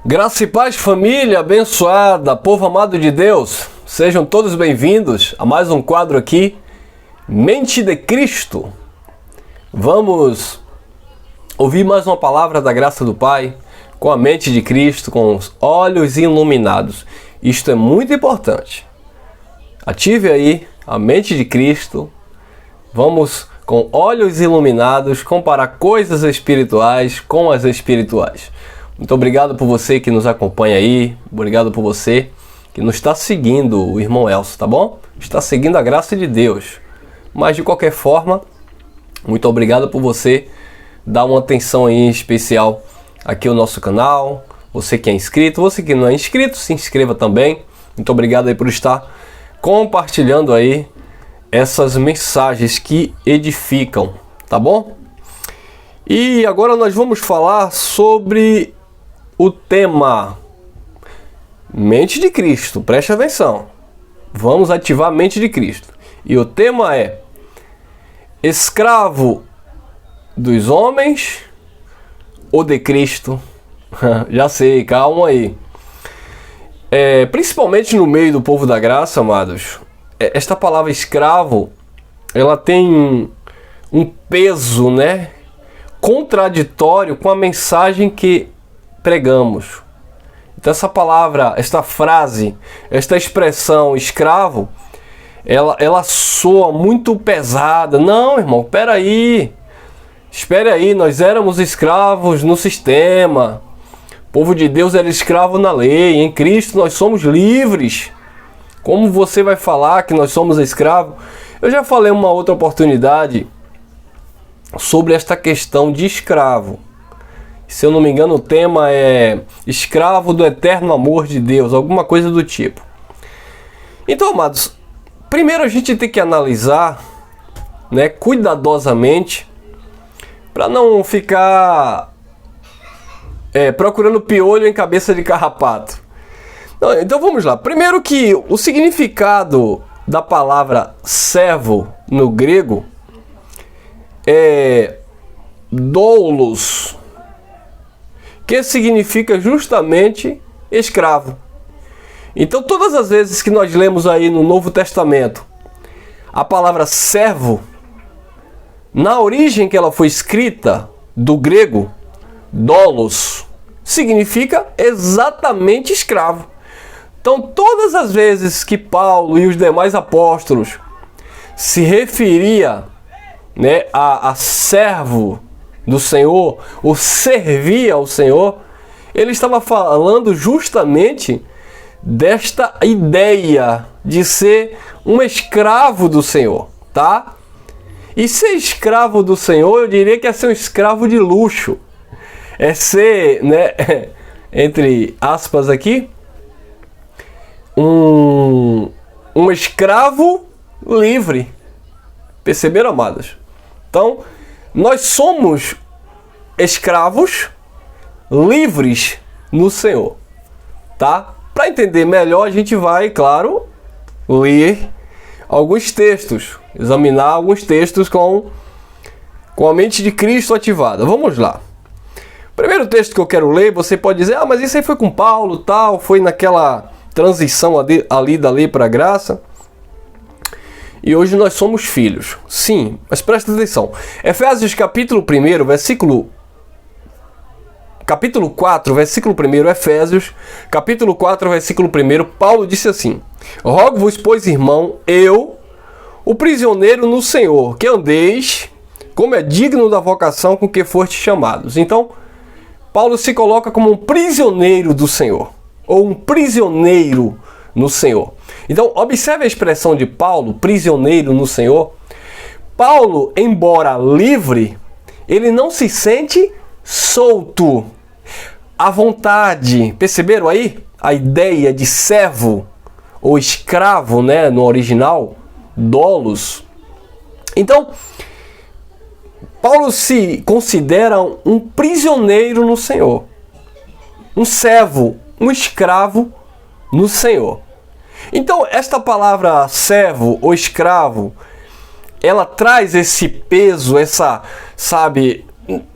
Graça e paz, família abençoada, povo amado de Deus, sejam todos bem-vindos a mais um quadro aqui, Mente de Cristo. Vamos ouvir mais uma palavra da graça do Pai, com a mente de Cristo, com os olhos iluminados. Isto é muito importante. Ative aí a mente de Cristo. Vamos, com olhos iluminados, comparar coisas espirituais com as espirituais. Muito obrigado por você que nos acompanha aí. Obrigado por você que nos está seguindo, o irmão Elcio, tá bom? Está seguindo a graça de Deus. Mas de qualquer forma, muito obrigado por você dar uma atenção aí especial aqui ao nosso canal. Você que é inscrito, você que não é inscrito, se inscreva também. Muito obrigado aí por estar compartilhando aí essas mensagens que edificam, tá bom? E agora nós vamos falar sobre o tema Mente de Cristo. Preste atenção. Vamos ativar a mente de Cristo. E o tema é escravo dos homens ou de Cristo? Já sei, calma aí. Principalmente no meio do povo da graça, amados, esta palavra escravo, ela tem um peso, né, contraditório com a mensagem que pregamos. Então essa palavra, esta frase, esta expressão escravo, ela soa muito pesada. Não, irmão, espere aí, nós éramos escravos no sistema. O povo de Deus era escravo na lei. Em Cristo nós somos livres. Como você vai falar que nós somos escravos? Eu já falei uma outra oportunidade sobre esta questão de escravo. Se eu não me engano, o tema é escravo do eterno amor de Deus, alguma coisa do tipo. Então, amados, primeiro a gente tem que analisar, né, cuidadosamente, para não ficar procurando piolho em cabeça de carrapato. Então vamos lá. Primeiro que o significado da palavra servo no grego é doulos, que significa justamente escravo. Então todas as vezes que nós lemos aí no Novo Testamento a palavra servo, na origem que ela foi escrita, do grego, doulos, significa exatamente escravo. Então todas as vezes que Paulo e os demais apóstolos se referia, né, a servo do Senhor, ou servia ao Senhor, ele estava falando justamente desta ideia de ser um escravo do Senhor, tá? E ser escravo do Senhor, eu diria que é ser um escravo de luxo. É ser, né, entre aspas aqui, um escravo livre. Perceberam, amados? Então, nós somos escravos livres no Senhor, tá? Para entender melhor, a gente vai, claro, ler alguns textos, examinar alguns textos com a mente de Cristo ativada. Vamos lá. Primeiro texto que eu quero ler, você pode dizer, mas isso aí foi com Paulo, tal, foi naquela transição ali da lei para a graça. E hoje nós somos filhos. Sim, mas presta atenção. Efésios capítulo 1, capítulo 4, versículo 1, Efésios, capítulo 4, versículo 1, Paulo disse assim: rogo-vos, pois, irmão, eu, o prisioneiro no Senhor, que andeis como é digno da vocação com que fostes chamados. Então, Paulo se coloca como um prisioneiro do Senhor, ou um prisioneiro no Senhor. Então, observe a expressão de Paulo, prisioneiro no Senhor. Paulo, embora livre, ele não se sente solto, à vontade. Perceberam aí a ideia de servo ou escravo, né, no original, doulos? Então, Paulo se considera um prisioneiro no Senhor, um servo, um escravo no Senhor. Então, esta palavra servo ou escravo, ela traz esse peso, essa, sabe,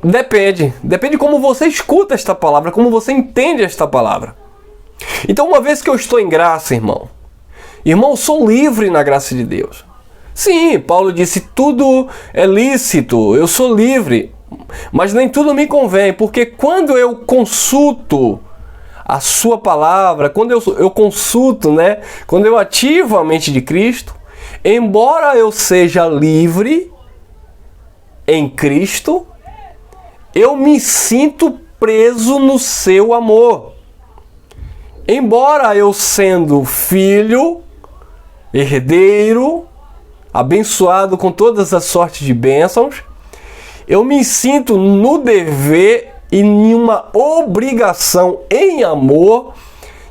Depende como você escuta esta palavra, como você entende esta palavra. Então, uma vez que eu estou em graça, irmão, eu sou livre na graça de Deus. Sim, Paulo disse, tudo é lícito, eu sou livre, mas nem tudo me convém, porque quando eu consulto a sua palavra, quando eu consulto, né, quando eu ativo a mente de Cristo, embora eu seja livre em Cristo, eu me sinto preso no seu amor. Embora eu sendo filho, herdeiro, abençoado com todas as sortes de bênçãos, eu me sinto no dever e em uma obrigação em amor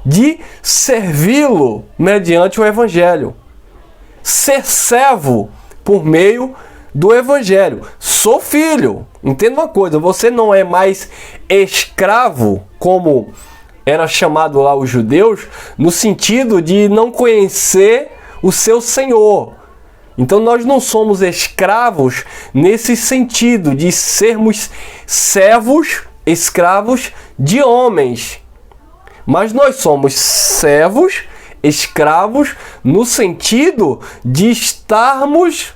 de servi-lo mediante o Evangelho. Ser servo por meio do Evangelho. Sou filho. Entenda uma coisa, você não é mais escravo, como era chamado lá os judeus, no sentido de não conhecer o seu Senhor. Então nós não somos escravos nesse sentido de sermos servos, escravos de homens. Mas nós somos servos, escravos, no sentido de estarmos,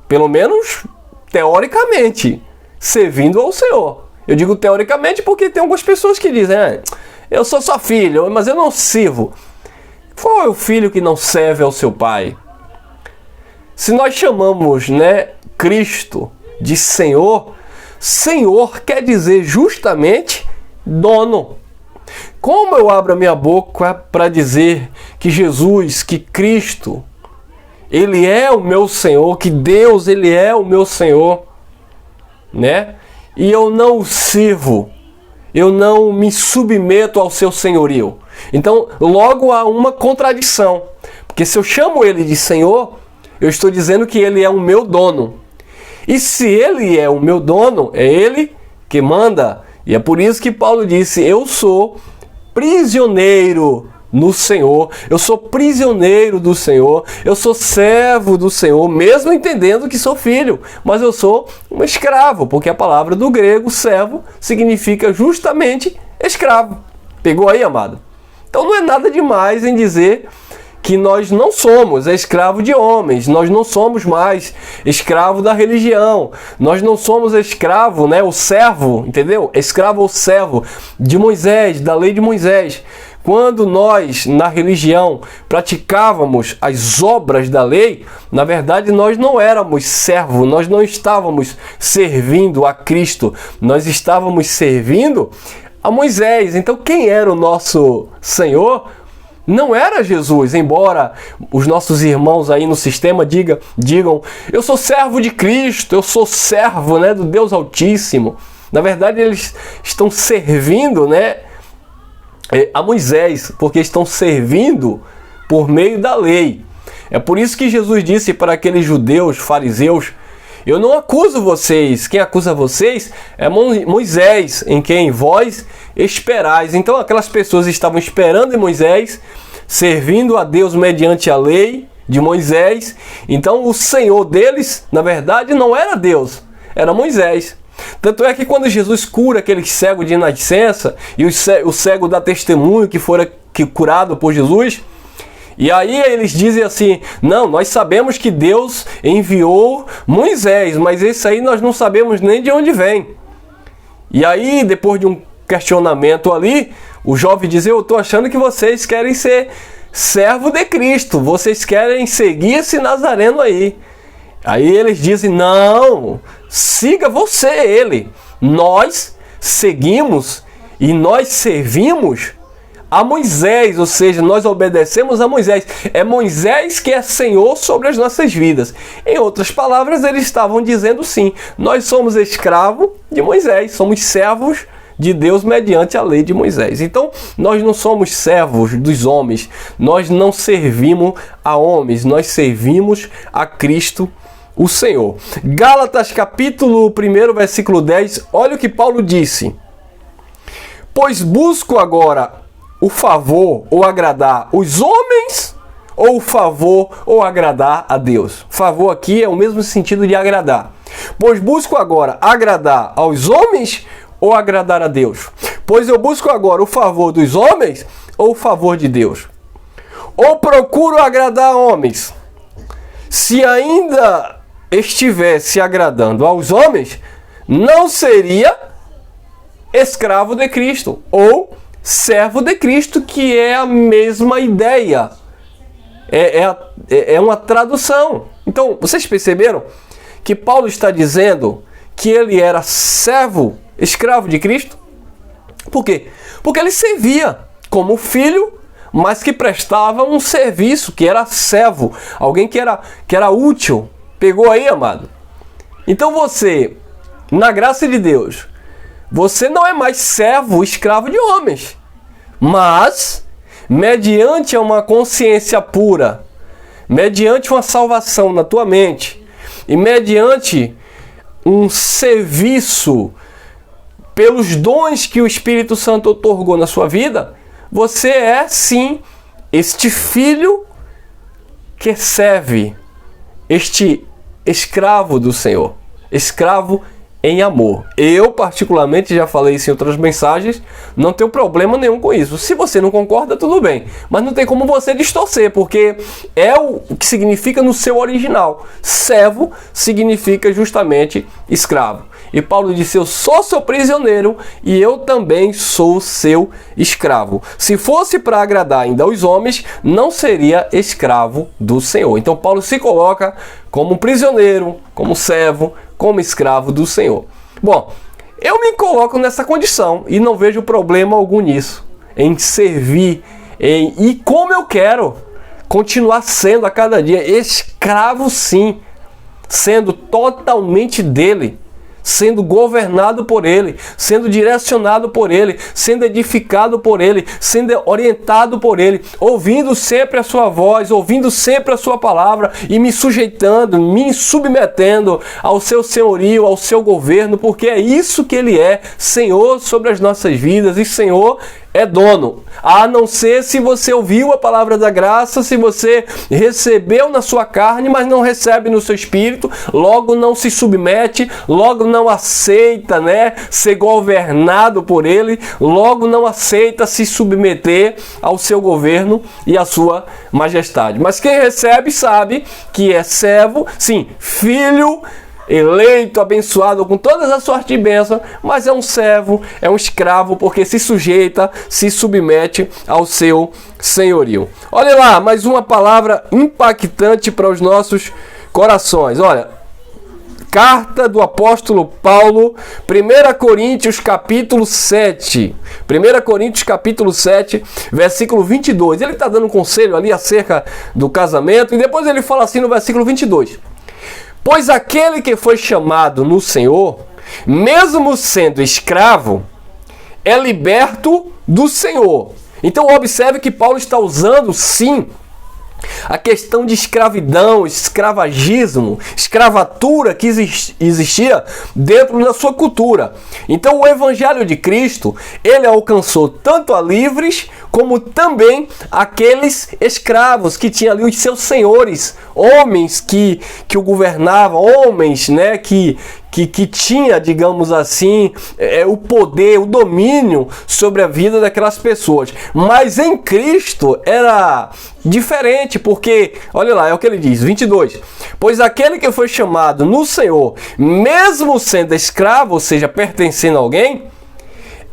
pelo menos teoricamente, servindo ao Senhor. Eu digo teoricamente porque tem algumas pessoas que dizem, eu sou só filho, mas eu não sirvo. Qual é o filho que não serve ao seu pai? Se nós chamamos, Cristo de Senhor, Senhor quer dizer justamente dono. Como eu abro a minha boca para dizer que Jesus, que Cristo, Ele é o meu Senhor, que Deus, Ele é o meu Senhor, E eu não o sirvo, eu não me submeto ao seu senhorio. Então, logo há uma contradição. Porque se eu chamo Ele de Senhor, eu estou dizendo que Ele é o meu dono. E se Ele é o meu dono, é Ele que manda. E é por isso que Paulo disse, eu sou prisioneiro no Senhor, eu sou prisioneiro do Senhor, eu sou servo do Senhor, mesmo entendendo que sou filho, mas eu sou um escravo, porque a palavra do grego, servo, significa justamente escravo. Pegou aí, amado? Então não é nada demais em dizer que nós não somos escravo de homens, nós não somos mais escravo da religião, nós não somos escravo, o servo, entendeu? Escravo ou servo de Moisés, da lei de Moisés. Quando nós, na religião, praticávamos as obras da lei, na verdade nós não éramos servos, nós não estávamos servindo a Cristo, nós estávamos servindo a Moisés. Então quem era o nosso Senhor? Não era Jesus, embora os nossos irmãos aí no sistema digam, eu sou servo de Cristo, eu sou servo, do Deus Altíssimo. Na verdade, eles estão servindo, a Moisés, porque estão servindo por meio da lei. É por isso que Jesus disse para aqueles judeus, fariseus, eu não acuso vocês, quem acusa vocês é Moisés, em quem vós esperais. Então aquelas pessoas estavam esperando em Moisés, servindo a Deus mediante a lei de Moisés. Então o Senhor deles, na verdade, não era Deus, era Moisés. Tanto é que quando Jesus cura aquele cego de nascença e o cego dá testemunho que fora curado por Jesus, e aí eles dizem assim, não, nós sabemos que Deus enviou Moisés, mas esse aí nós não sabemos nem de onde vem. E aí, depois de um questionamento ali, o jovem diz, eu estou achando que vocês querem ser servo de Cristo, vocês querem seguir esse Nazareno aí. Aí eles dizem, não, siga você ele. Nós seguimos e nós servimos a Moisés, ou seja, nós obedecemos a Moisés. É Moisés que é Senhor sobre as nossas vidas. Em outras palavras, eles estavam dizendo sim, nós somos escravos de Moisés, somos servos de Deus mediante a lei de Moisés. Então, nós não somos servos dos homens, nós não servimos a homens, nós servimos a Cristo, o Senhor. Gálatas capítulo 1, versículo 10, olha o que Paulo disse. Pois busco agora o favor ou agradar os homens, ou o favor ou agradar a Deus. Favor aqui é o mesmo sentido de agradar. Pois busco agora agradar aos homens ou agradar a Deus? Pois eu busco agora o favor dos homens ou o favor de Deus? Ou procuro agradar a homens? Se ainda estivesse agradando aos homens, não seria escravo de Cristo ou servo de Cristo, que é a mesma ideia. É uma tradução. Então, vocês perceberam que Paulo está dizendo que ele era servo, escravo de Cristo? Por quê? Porque ele servia como filho, mas que prestava um serviço, que era servo, alguém que era útil. Pegou aí, amado? Então você, na graça de Deus, você não é mais servo, escravo de homens, mas, mediante uma consciência pura, mediante uma salvação na tua mente, e mediante um serviço pelos dons que o Espírito Santo otorgou na sua vida, você é sim este filho que serve, este escravo do Senhor, escravo em amor. Eu, particularmente, já falei isso em outras mensagens, não tenho problema nenhum com isso. Se você não concorda, tudo bem. Mas não tem como você distorcer, porque é o que significa no seu original. Servo significa justamente escravo. E Paulo disse, eu sou seu prisioneiro e eu também sou seu escravo. Se fosse para agradar ainda aos homens, não seria escravo do Senhor. Então Paulo se coloca como prisioneiro, como servo, como escravo do Senhor. Bom, eu me coloco nessa condição e não vejo problema algum nisso, em servir, e como eu quero continuar sendo a cada dia escravo, sim, sendo totalmente dele, sendo governado por ele, sendo direcionado por ele, sendo edificado por ele, sendo orientado por ele, ouvindo sempre a sua voz, ouvindo sempre a sua palavra e me sujeitando, me submetendo ao seu senhorio, ao seu governo, porque é isso que ele é, Senhor sobre as nossas vidas, e Senhor é dono, a não ser se você ouviu a palavra da graça, se você recebeu na sua carne, mas não recebe no seu espírito, logo não se submete, logo não aceita, ser governado por ele, logo não aceita se submeter ao seu governo e à sua majestade. Mas quem recebe sabe que é servo, sim, filho, eleito, abençoado com todas as sortes de bênção, mas é um servo, é um escravo, porque se sujeita, se submete ao seu senhorio. Olha lá, mais uma palavra impactante para os nossos corações. Olha, carta do apóstolo Paulo, 1 Coríntios capítulo 7. 1 Coríntios capítulo 7, versículo 22. Ele está dando um conselho ali acerca do casamento, e depois ele fala assim no versículo 22. Pois aquele que foi chamado no Senhor, mesmo sendo escravo, é liberto do Senhor. Então observe que Paulo está usando, sim, a questão de escravidão, escravagismo, escravatura que existia dentro da sua cultura. Então o Evangelho de Cristo, ele alcançou tanto a livres como também aqueles escravos que tinham ali os seus senhores, homens que o governavam, homens que tinha, digamos assim, o poder, o domínio sobre a vida daquelas pessoas. Mas em Cristo era diferente, porque, olha lá, é o que ele diz, 22. Pois aquele que foi chamado no Senhor, mesmo sendo escravo, ou seja, pertencendo a alguém,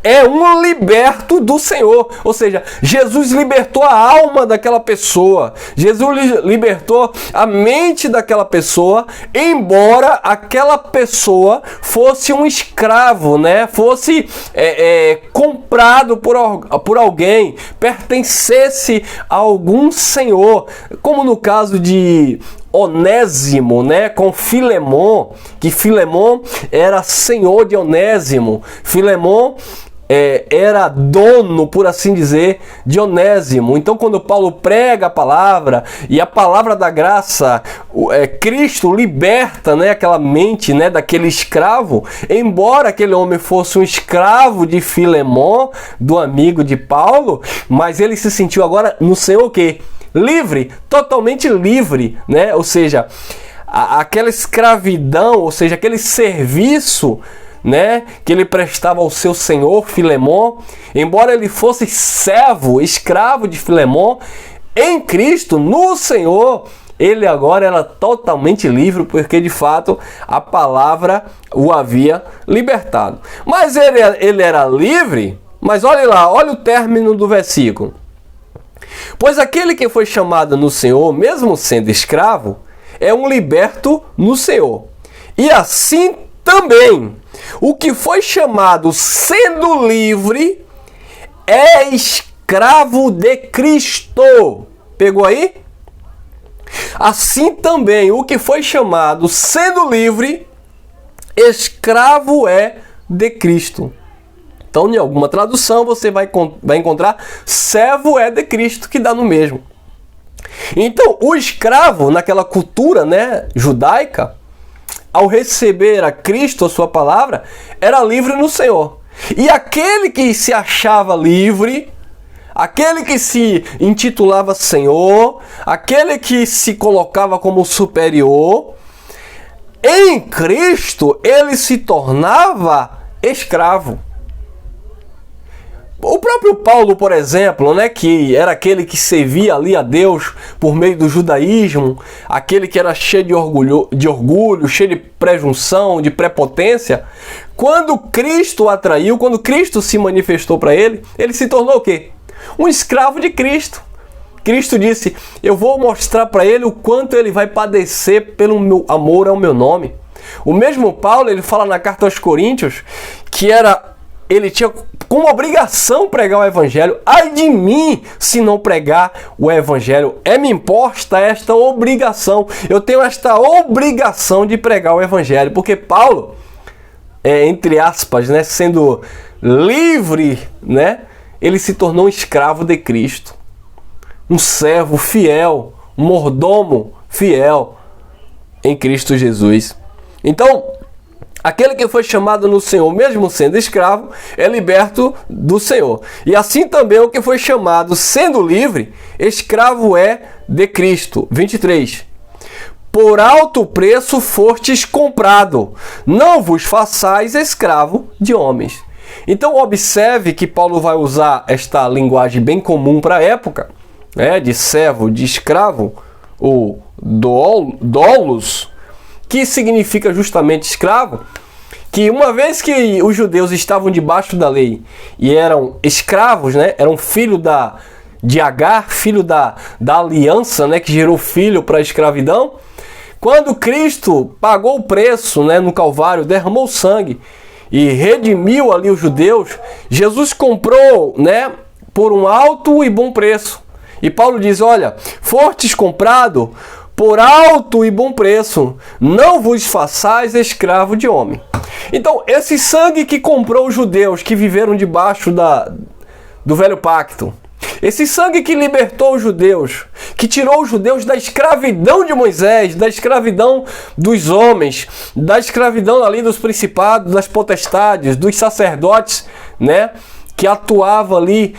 é um liberto do Senhor. Ou seja, Jesus libertou a alma daquela pessoa. Jesus libertou a mente daquela pessoa, embora aquela pessoa fosse um escravo, fosse comprado por alguém, pertencesse a algum senhor, como no caso de Onésimo, com Filemon, que Filemon era senhor de Onésimo. Filemon era dono, por assim dizer, de Onésimo. Então quando Paulo prega a palavra, e a palavra da graça, Cristo liberta aquela mente daquele escravo, embora aquele homem fosse um escravo de Filemon, do amigo de Paulo, mas ele se sentiu agora no Senhor o quê? Livre, totalmente livre, ou seja, aquela escravidão, ou seja, aquele serviço, né, que ele prestava ao seu senhor Filemon, embora ele fosse servo, escravo de Filemon, em Cristo, no Senhor, ele agora era totalmente livre, porque de fato a palavra o havia libertado. Mas ele era livre, mas olha lá, olha o término do versículo. Pois aquele que foi chamado no Senhor, mesmo sendo escravo, é um liberto no Senhor. E assim também, o que foi chamado sendo livre é escravo de Cristo. Pegou aí? Assim também, o que foi chamado sendo livre, escravo é de Cristo. Então, em alguma tradução, você vai encontrar servo é de Cristo, que dá no mesmo. Então, o escravo, naquela cultura, né, judaica, ao receber a Cristo, a sua palavra, era livre no Senhor. E aquele que se achava livre, aquele que se intitulava Senhor, aquele que se colocava como superior, em Cristo ele se tornava escravo. O próprio Paulo, por exemplo, né, que era aquele que servia ali a Deus por meio do judaísmo, aquele que era cheio de orgulho, cheio de presunção, de prepotência, quando Cristo o atraiu, quando Cristo se manifestou para ele se tornou o quê? Um escravo de Cristo. Cristo disse, eu vou mostrar para ele o quanto ele vai padecer pelo meu amor ao meu nome. O mesmo Paulo, ele fala na carta aos Coríntios, que ele tinha como obrigação pregar o evangelho. Ai de mim se não pregar o evangelho. Me imposta esta obrigação. Eu tenho esta obrigação de pregar o evangelho. Porque Paulo, entre aspas, né, sendo livre, né, ele se tornou um escravo de Cristo. Um servo fiel, um mordomo fiel em Cristo Jesus. Então, aquele que foi chamado no Senhor, mesmo sendo escravo, é liberto do Senhor. E assim também o que foi chamado, sendo livre, escravo é de Cristo. 23. Por alto preço fostes comprado, não vos façais escravo de homens. Então observe que Paulo vai usar esta linguagem bem comum para a época, né, de servo, de escravo, ou doulos, que significa justamente escravo, que uma vez que os judeus estavam debaixo da lei e eram escravos, né, eram filho de Agar, filho da aliança, né, que gerou filho para a escravidão, quando Cristo pagou o preço, né, no Calvário, derramou sangue e redimiu ali os judeus, Jesus comprou, né, por um alto e bom preço. E Paulo diz, olha, fostes comprado por alto e bom preço, não vos façais escravo de homem. Então, esse sangue que comprou os judeus que viveram debaixo do velho pacto, esse sangue que libertou os judeus, que tirou os judeus da escravidão de Moisés, da escravidão dos homens, da escravidão ali dos principados, das potestades, dos sacerdotes, né, que atuavam ali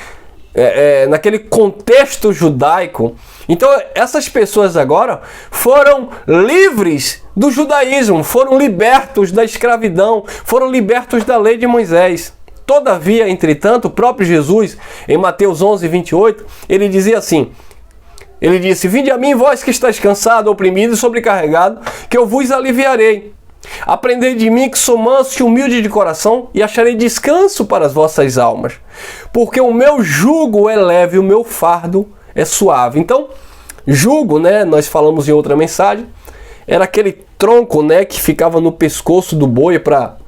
naquele contexto judaico. Então essas pessoas agora foram livres do judaísmo, foram libertos da escravidão, foram libertos da lei de Moisés. Todavia, entretanto, o próprio Jesus, em Mateus 11, 28, ele dizia assim, ele disse, vinde a mim vós que estáis cansado, oprimido e sobrecarregado, que eu vos aliviarei. Aprendei de mim que sou manso e humilde de coração e acharei descanso para as vossas almas. Porque o meu jugo é leve e o meu fardo é suave. Então, jugo, né, nós falamos em outra mensagem, era aquele tronco, né, que ficava no pescoço do boi para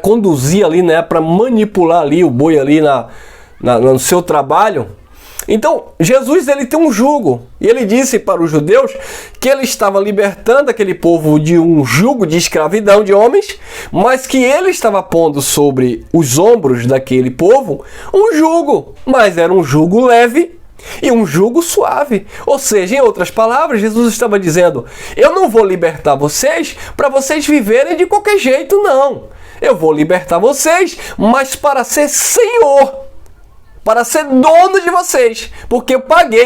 conduzir ali, né, para manipular ali o boi ali no seu trabalho. Então, Jesus, ele tem um jugo, e ele disse para os judeus que ele estava libertando aquele povo de um jugo de escravidão de homens, mas que ele estava pondo sobre os ombros daquele povo um jugo, mas era um jugo leve e um jugo suave. Ou seja, em outras palavras, Jesus estava dizendo, eu não vou libertar vocês para vocês viverem de qualquer jeito, não. Eu vou libertar vocês, mas para ser Senhor. para ser dono de vocês, porque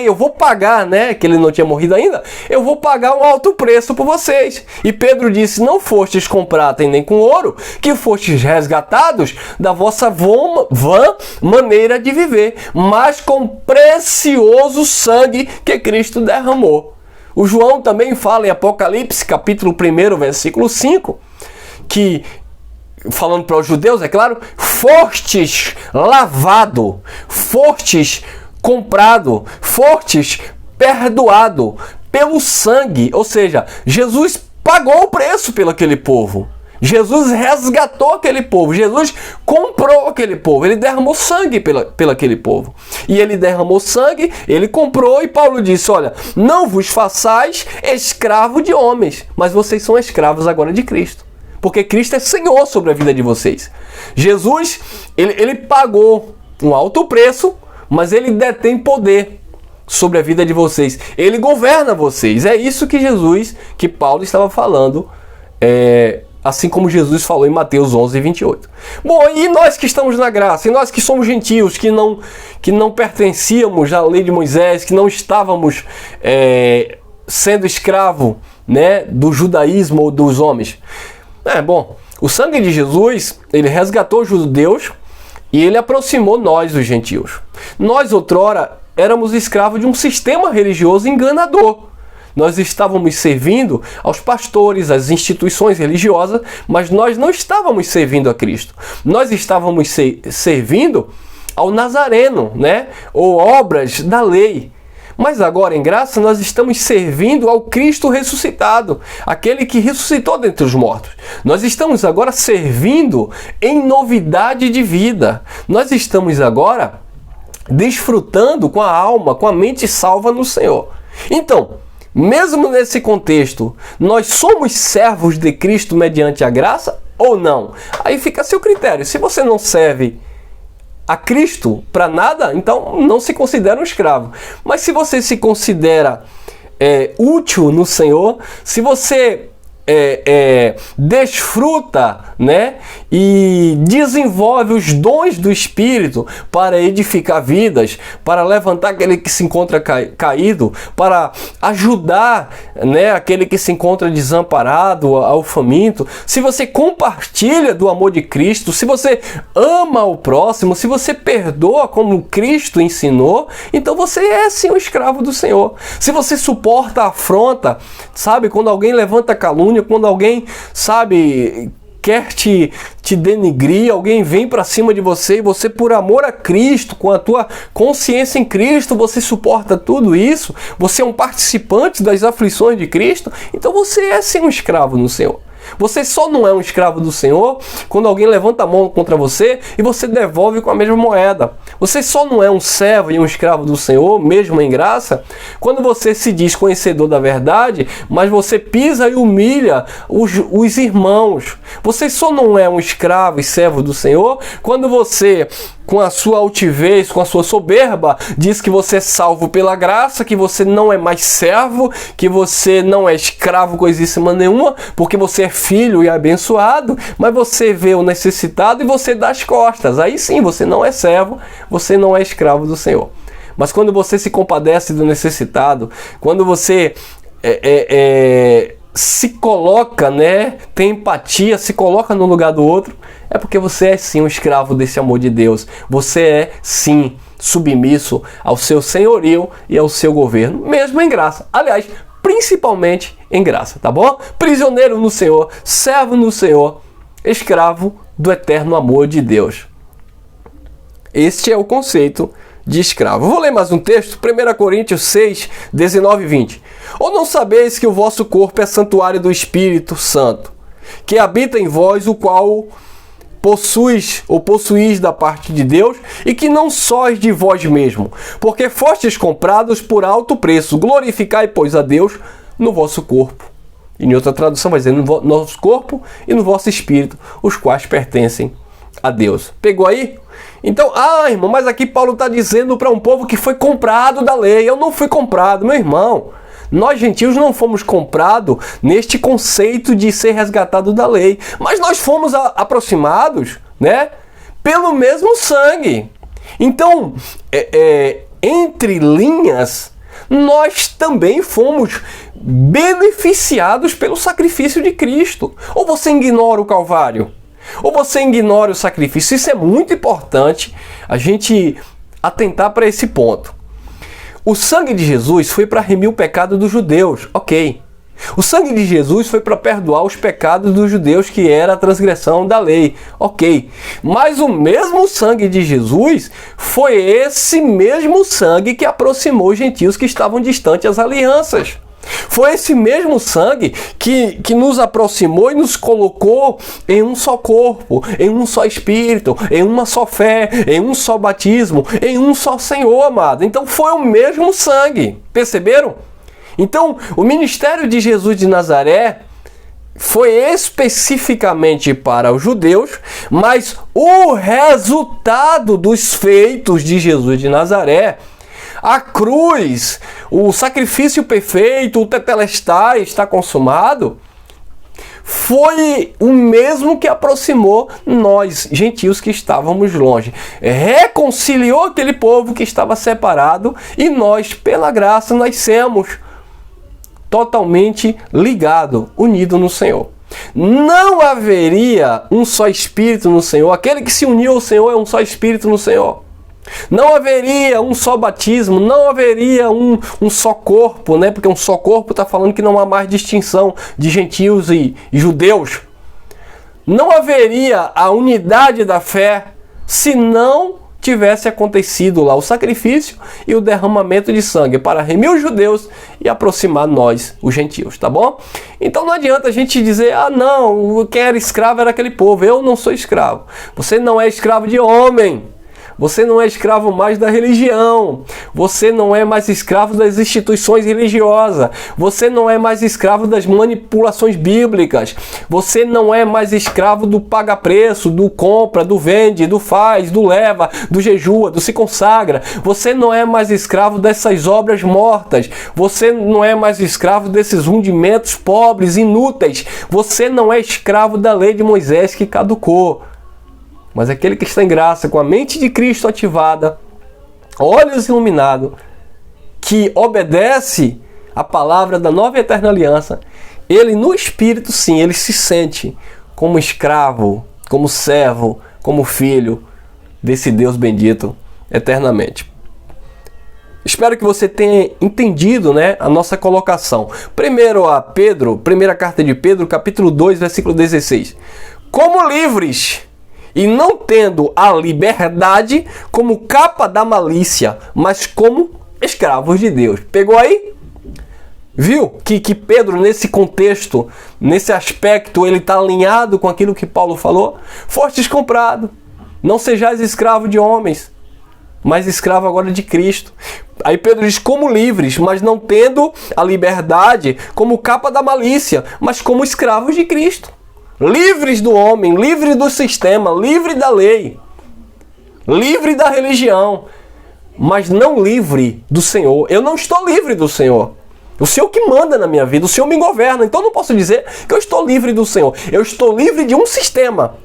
eu vou pagar, né, que ele não tinha morrido ainda, eu vou pagar um alto preço por vocês. E Pedro disse, não fostes com prata e nem com ouro, que fostes resgatados da vossa vã maneira de viver, mas com precioso sangue que Cristo derramou. O João também fala em Apocalipse, capítulo 1, versículo 5, que, falando para os judeus, é claro, fostes lavado, fostes comprado, fostes perdoado pelo sangue. Ou seja, Jesus pagou o preço pelo aquele povo. Jesus resgatou aquele povo, Jesus comprou aquele povo, ele derramou sangue pelo aquele povo. E ele derramou sangue, ele comprou, e Paulo disse, olha, não vos façais escravo de homens, mas vocês são escravos agora de Cristo. Porque Cristo é Senhor sobre a vida de vocês. Jesus, ele pagou um alto preço, mas ele detém poder sobre a vida de vocês. Ele governa vocês. É isso que que Paulo estava falando, assim como Jesus falou em Mateus 11, 28. Bom, e nós que estamos na graça, e nós que somos gentios, que não pertencíamos à lei de Moisés, que não estávamos sendo escravo, né, do judaísmo ou dos homens. Bom, o sangue de Jesus, ele resgatou os judeus e ele aproximou nós, os gentios. Nós, outrora, éramos escravos de um sistema religioso enganador. Nós estávamos servindo aos pastores, às instituições religiosas, mas nós não estávamos servindo a Cristo. Nós estávamos servindo ao Nazareno, né? Ou obras da lei. Mas agora, em graça, nós estamos servindo ao Cristo ressuscitado, aquele que ressuscitou dentre os mortos. Nós estamos agora servindo em novidade de vida. Nós estamos agora desfrutando com a alma, com a mente salva no Senhor. Então, mesmo nesse contexto, nós somos servos de Cristo mediante a graça ou não? Aí fica a seu critério. Se você não serve a Cristo para nada, então não se considera um escravo. Mas se você se considera útil no Senhor, se você desfruta, né, e desenvolve os dons do Espírito para edificar vidas, para levantar aquele que se encontra caído, para ajudar, né, aquele que se encontra desamparado, ao faminto, se você compartilha do amor de Cristo, se você ama o próximo, se você perdoa como Cristo ensinou, então você é sim um escravo do Senhor. Se você suporta a afronta, sabe, quando alguém levanta calúnia, quando alguém, sabe, quer te denigrir, alguém vem para cima de você e você, por amor a Cristo, com a tua consciência em Cristo, você suporta tudo isso, você é um participante das aflições de Cristo, então você é sim um escravo no Senhor. Você só não é um escravo do Senhor quando alguém levanta a mão contra você e você devolve com a mesma moeda. Você só não é um servo e um escravo do Senhor, mesmo em graça, quando você se diz conhecedor da verdade, mas você pisa e humilha os irmãos. Você só não é um escravo e servo do Senhor quando você, com a sua altivez, com a sua soberba, diz que você é salvo pela graça, que você não é mais servo, que você não é escravo coisíssima nenhuma, porque você é filho e abençoado, mas você vê o necessitado e você dá as costas. Aí sim, você não é servo, você não é escravo do Senhor. Mas quando você se compadece do necessitado, quando você se coloca, né, tem empatia, se coloca no lugar do outro, é porque você é sim um escravo desse amor de Deus. Você é sim submisso ao seu senhorio e ao seu governo, mesmo em graça. Aliás, principalmente em graça, tá bom? Prisioneiro no Senhor, servo no Senhor, escravo do eterno amor de Deus. Este é o conceito de escravo. Vou ler mais um texto, 1 Coríntios 6, 19 e 20. Ou não sabeis que o vosso corpo é santuário do Espírito Santo, que habita em vós, o qual possuís da parte de Deus, e que não sois de vós mesmo, porque fostes comprados por alto preço. Glorificai, pois, a Deus no vosso corpo. E em outra tradução vai dizer, no nosso corpo e no vosso espírito, os quais pertencem a Deus. Pegou aí? Então, irmão, mas aqui Paulo está dizendo para um povo que foi comprado da lei. Eu não fui comprado, meu irmão. Nós, gentios, não fomos comprados neste conceito de ser resgatado da lei. Mas nós fomos aproximados, né, pelo mesmo sangue. Então, entre linhas, nós também fomos beneficiados pelo sacrifício de Cristo. Ou você ignora o Calvário, ou você ignora o sacrifício. Isso é muito importante a gente atentar para esse ponto. O sangue de Jesus foi para remir o pecado dos judeus, ok. O sangue de Jesus foi para perdoar os pecados dos judeus, que era a transgressão da lei, ok. Mas o mesmo sangue de Jesus foi esse mesmo sangue que aproximou os gentios que estavam distantes às alianças. Foi esse mesmo sangue que nos aproximou e nos colocou em um só corpo, em um só Espírito, em uma só fé, em um só batismo, em um só Senhor, amado. Então foi o mesmo sangue, perceberam? Então, o ministério de Jesus de Nazaré foi especificamente para os judeus, mas o resultado dos feitos de Jesus de Nazaré, a cruz, o sacrifício perfeito, o tetelestai está consumado, foi o mesmo que aproximou nós, gentios que estávamos longe. Reconciliou aquele povo que estava separado e nós, pela graça, nascemos totalmente ligado, unido no Senhor. Não haveria um só Espírito no Senhor. Aquele que se uniu ao Senhor é um só Espírito no Senhor. Não haveria um só batismo, não haveria um só corpo, né? Porque um só corpo está falando que não há mais distinção de gentios e judeus. Não haveria a unidade da fé se não tivesse acontecido lá o sacrifício e o derramamento de sangue para remir os judeus e aproximar nós, os gentios, tá bom? Então não adianta a gente dizer, não, quem era escravo era aquele povo, eu não sou escravo. Você não é escravo de homem. Você não é escravo mais da religião. Você não é mais escravo das instituições religiosas. Você não é mais escravo das manipulações bíblicas. Você não é mais escravo do paga-preço, do compra, do vende, do faz, do leva, do jejua, do se consagra. Você não é mais escravo dessas obras mortas. Você não é mais escravo desses rendimentos pobres, inúteis. Você não é escravo da lei de Moisés que caducou. Mas aquele que está em graça, com a mente de Cristo ativada, olhos iluminados, que obedece a palavra da nova e eterna aliança, ele no Espírito, sim, ele se sente como escravo, como servo, como filho desse Deus bendito eternamente. Espero que você tenha entendido, né, a nossa colocação. Primeiro a Pedro, primeira carta de Pedro, capítulo 2, versículo 16. Como livres, e não tendo a liberdade como capa da malícia, mas como escravos de Deus. Pegou aí? Viu que Pedro, nesse contexto, nesse aspecto, ele está alinhado com aquilo que Paulo falou? Fostes comprado, não sejais escravo de homens, mas escravo agora de Cristo. Aí Pedro diz, como livres, mas não tendo a liberdade como capa da malícia, mas como escravos de Cristo. Livres do homem, livre do sistema, livre da lei, livre da religião, mas não livre do Senhor. Eu não estou livre do Senhor. O Senhor que manda na minha vida, o Senhor me governa. Então eu não posso dizer que eu estou livre do Senhor. Eu estou livre de um sistema,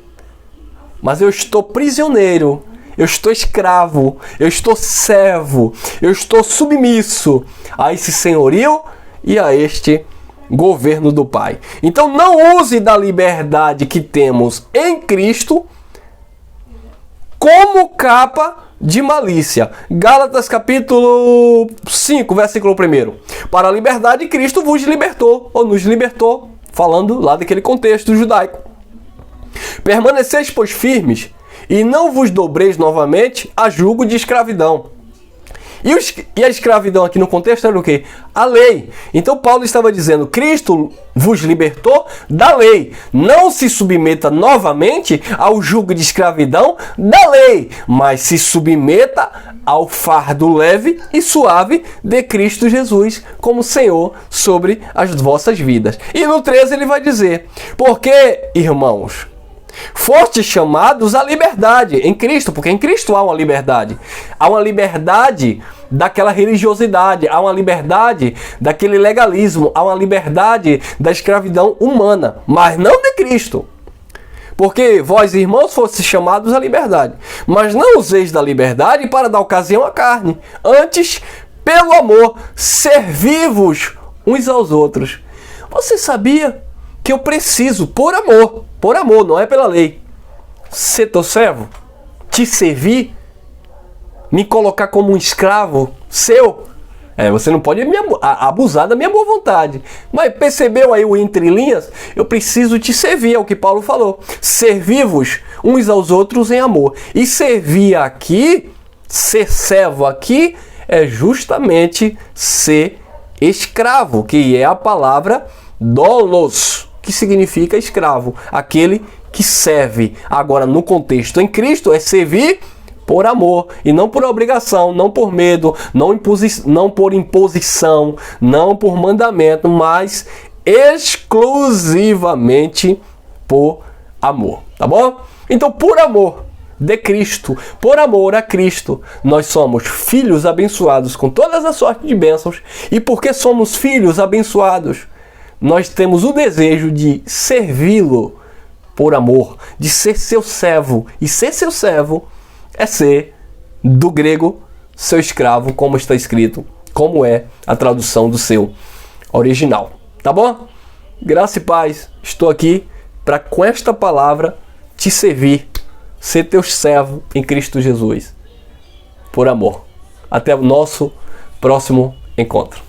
mas eu estou prisioneiro, eu estou escravo, eu estou servo, eu estou submisso a esse senhorio e a este governo do Pai. Então não use da liberdade que temos em Cristo como capa de malícia. Gálatas capítulo 5, versículo 1. Para a liberdade Cristo vos libertou, ou nos libertou, falando lá daquele contexto judaico. Permaneceis, pois, firmes, e não vos dobreis novamente a jugo de escravidão. E a escravidão aqui no contexto era o quê? A lei. Então Paulo estava dizendo, Cristo vos libertou da lei. Não se submeta novamente ao jugo de escravidão da lei, mas se submeta ao fardo leve e suave de Cristo Jesus como Senhor sobre as vossas vidas. E no 13 ele vai dizer, porque, irmãos, fostes chamados à liberdade em Cristo, porque em Cristo há uma liberdade. Há uma liberdade daquela religiosidade, há uma liberdade daquele legalismo, há uma liberdade da escravidão humana, mas não de Cristo. Porque vós, irmãos, fostes chamados à liberdade, mas não useis da liberdade para dar ocasião à carne. Antes, pelo amor, servi-vos uns aos outros. Você sabia que eu preciso, por amor, não é pela lei, ser teu servo, te servir, me colocar como um escravo seu? Você não pode abusar da minha boa vontade. Mas percebeu aí o entre linhas? Eu preciso te servir, é o que Paulo falou. Servi-vos uns aos outros em amor. E servir aqui, ser servo aqui, é justamente ser escravo, que é a palavra dolos, que significa escravo, aquele que serve. Agora, no contexto em Cristo, é servir por amor e não por obrigação, não por medo, não por imposição, não por mandamento, mas exclusivamente por amor, tá bom? Então, por amor de Cristo, por amor a Cristo, nós somos filhos abençoados com todas as sortes de bênçãos, e porque somos filhos abençoados, nós temos o desejo de servi-lo por amor, de ser seu servo, e ser seu servo é ser, do grego, seu escravo, como está escrito, como é a tradução do seu original. Tá bom? Graça e paz. Estou aqui para, com esta palavra, te servir, ser teu servo em Cristo Jesus, por amor. Até o nosso próximo encontro.